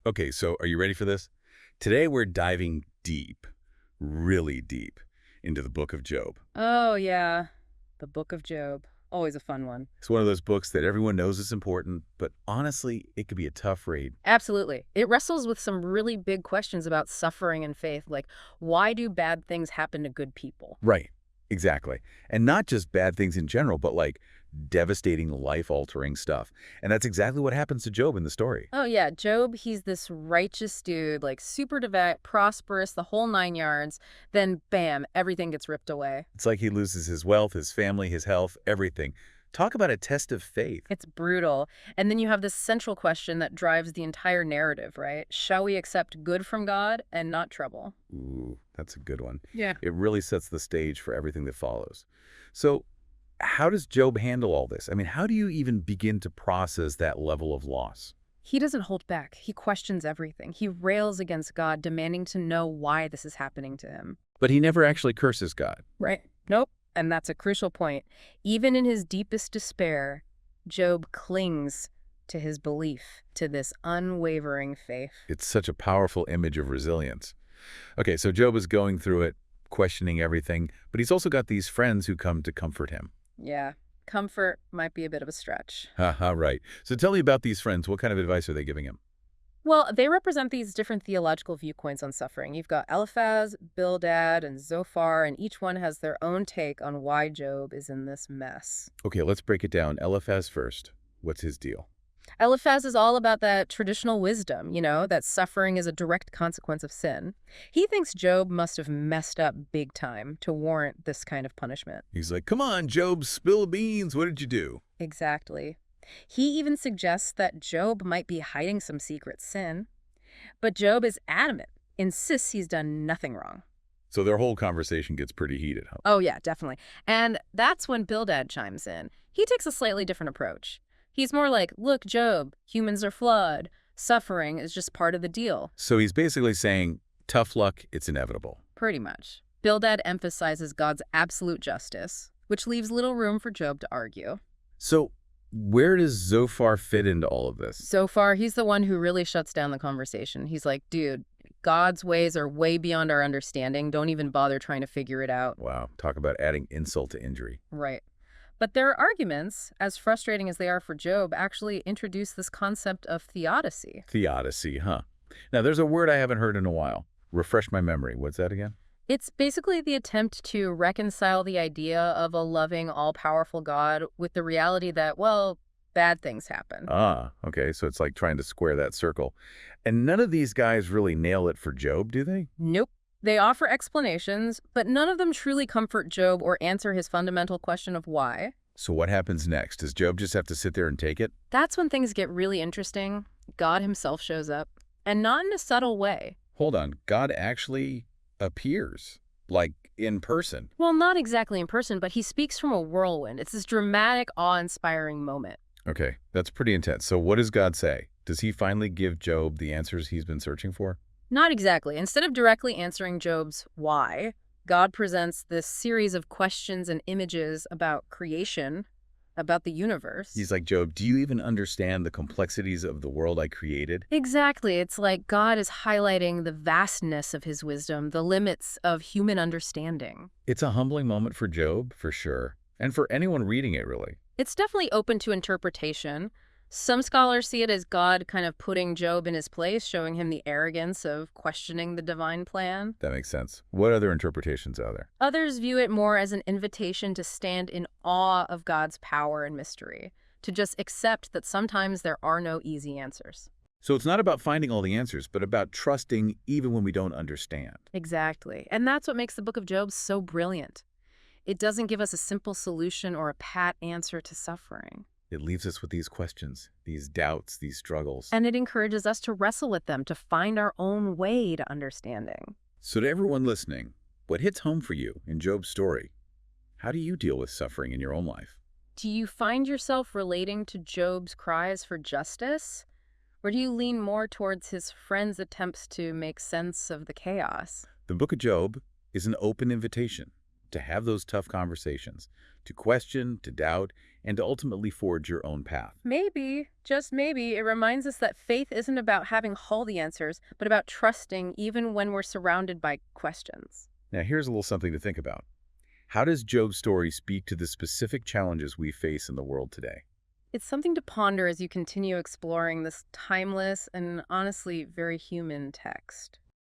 Okay, so are you ready for this? Today we're diving deep, really deep, into the book of Job. Oh, yeah. The Book of Job. Always a fun one. It's one of those books that everyone knows is important, but honestly, it could be a tough read. Absolutely. It wrestles with some really big questions about suffering and faith, like why do bad things happen to good people? Right, exactly. And not just bad things in general, but like devastating, life-altering stuff. And that's exactly what happens to Job in the story. Oh, yeah. Job, he's this righteous dude, like super devout, prosperous, the whole nine yards. Then, bam, everything gets ripped away. It's like he loses his wealth, his family, his health, everything. Talk about a test of faith. It's brutal. And then you have this central question that drives the entire narrative, right? Shall we accept good from God and not trouble? Ooh, that's a good one. Yeah. It really sets the stage for everything that follows. So, how does Job handle all this? I mean, how do you even begin to process that level of loss? He doesn't hold back. He questions everything. He rails against God, demanding to know why this is happening to him. But he never actually curses God. Right. Nope. And that's a crucial point. Even in his deepest despair, Job clings to his belief, to this unwavering faith. It's such a powerful image of resilience. Okay, so Job is going through it, questioning everything, but he's also got these friends who come to comfort him. Yeah. Comfort might be a bit of a stretch. Haha, right. So tell me about these friends. What kind of advice are they giving him? Well, they represent these different theological viewpoints on suffering. You've got Eliphaz, Bildad, and Zophar, and each one has their own take on why Job is in this mess. Okay, let's break it down. Eliphaz first. What's his deal? Eliphaz is all about that traditional wisdom, that suffering is a direct consequence of sin. He thinks Job must have messed up big time to warrant this kind of punishment. He's like, come on, Job, spill beans. What did you do? Exactly. He even suggests that Job might be hiding some secret sin. But Job is adamant, insists he's done nothing wrong. So their whole conversation gets pretty heated, huh? Oh, yeah, definitely. And that's when Bildad chimes in. He takes a slightly different approach. He's more like, look, Job, humans are flawed. Suffering is just part of the deal. So he's basically saying, tough luck, it's inevitable. Pretty much. Bildad emphasizes God's absolute justice, which leaves little room for Job to argue. So where does Zophar fit into all of this? So far, he's the one who really shuts down the conversation. He's like, dude, God's ways are way beyond our understanding. Don't even bother trying to figure it out. Wow, talk about adding insult to injury. Right. But their arguments, as frustrating as they are for Job, actually introduce this concept of theodicy. Theodicy, huh? Now, there's a word I haven't heard in a while. Refresh my memory. What's that again? It's basically the attempt to reconcile the idea of a loving, all-powerful God with the reality that, well, bad things happen. Ah, okay, so it's like trying to square that circle. And none of these guys really nail it for Job, do they? Nope. They offer explanations, but none of them truly comfort Job or answer his fundamental question of why. So what happens next? Does Job just have to sit there and take it? That's when things get really interesting. God himself shows up, and not in a subtle way. Hold on, God actually appears, like in person. Well, not exactly in person, but he speaks from a whirlwind. It's this dramatic, awe-inspiring moment. Okay, that's pretty intense. So what does God say? Does he finally give Job the answers he's been searching for? Not exactly. Instead of directly answering Job's why, God presents this series of questions and images about creation, about the universe. He's like, Job, do you even understand the complexities of the world I created? Exactly. It's like God is highlighting the vastness of his wisdom, the limits of human understanding. It's a humbling moment for Job, for sure. And for anyone reading it, really. It's definitely open to interpretation. Some scholars see it as God kind of putting Job in his place, showing him the arrogance of questioning the divine plan. That makes sense. What other interpretations are there? Others view it more as an invitation to stand in awe of God's power and mystery, to just accept that sometimes there are no easy answers. So it's not about finding all the answers, but about trusting even when we don't understand. Exactly. And that's what makes the book of Job so brilliant. It doesn't give us a simple solution or a pat answer to suffering. It leaves us with these questions, these doubts, these struggles. And it encourages us to wrestle with them, to find our own way to understanding. So to everyone listening, what hits home for you in Job's story? How do you deal with suffering in your own life? Do you find yourself relating to Job's cries for justice? Or do you lean more towards his friends' attempts to make sense of the chaos? The book of Job is an open invitation to have those tough conversations, to question, to doubt, and to ultimately forge your own path. Maybe, just maybe, it reminds us that faith isn't about having all the answers, but about trusting even when we're surrounded by questions. Now, here's a little something to think about. How does Job's story speak to the specific challenges we face in the world today? It's something to ponder as you continue exploring this timeless and honestly very human text.